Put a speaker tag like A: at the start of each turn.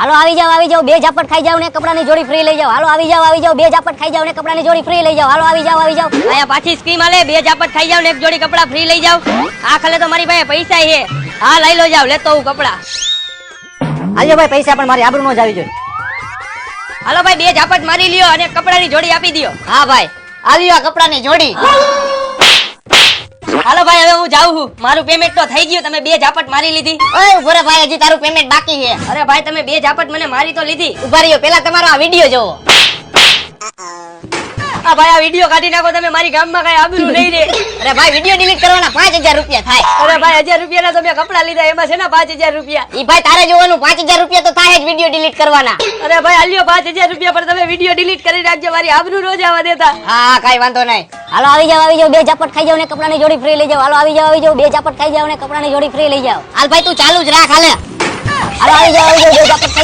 A: હાલો આવી જાઓ બે ઝાપટ ખાઈ જાવ ને કપડાની જોડી ફ્રી લઈ જાઓ. હાલો આવી જાઓ બે ઝાપટ ખાઈ જાવ ને કપડાની જોડી ફ્રી લઈ જાઓ. હાલો આવી જાઓ
B: અહીંયા પાછી સ્કીમ આલે, બે ઝાપટ ખાઈ જાવ ને એક જોડી કપડા ફ્રી લઈ જાવ. આ ખાલે તો મારી પાસે પૈસા છે. હા લઈ લો જાવ, લેતો હું કપડા.
A: હાલો ભાઈ પૈસા પણ મારી આબરૂ નો જ આવી જોઈએ.
B: હાલો ભાઈ બે ઝાપટ મારી લ્યો અને કપડાની જોડી આપી દ્યો.
A: હા ભાઈ આ લ્યો આ કપડાની જોડી.
B: હાલો ભાઈ હવે હું જાઉં છું, મારું પેમેન્ટ તો થઈ ગયું, તમે બે ઝાપટ મારી લીધી.
A: ઓય ઉભો રે ભાઈ હજી તારું પેમેન્ટ બાકી છે.
B: અરે ભાઈ તમે બે ઝાપટ મને મારી તો લીધી.
A: ઉભા રહ્યો પેલા તમારો આ વિડિયો જોવો.
B: આ ભાઈ આ વિડિયો કાઢી નાખો તમે, મારી ગામમાં કઈ આબરૂ નહીં રે.
A: અરે ભાઈ વિડિયો ડિલીટ કરવાના 5000 રૂપિયા થાય.
B: અરે ભાઈ 1000 રૂપિયાના તો મેં કપડા લીધા, એમાં છે ને 5000 રૂપિયા.
A: ઈ ભાઈ તારે જોવાનું 5000 રૂપિયા તો થાય જ વિડિયો ડિલીટ કરવાના.
B: અરે ભાઈ આલ્યો 5000 રૂપિયા પર તમે વિડિયો ડિલીટ કરી નાખજો, મારી આબરૂ નો જવા દેતા.
A: હા કાઈ વાંધો નહીં. હાલો આવી જાઓ બે ઝાપટ ખાઈ જાવ ને કપડાની જોડી ફ્રી લઈ જાઓ. હાલો આવી જાઓ બે ઝાપટ ખાઈ જાવ ને કપડાની જોડી ફ્રી લઈ જાઓ. હાલ ભાઈ તું ચાલુ જ રાખ હાલે. હાલો આવી જાઓ બે ઝાપટ ખાઈ જાવ.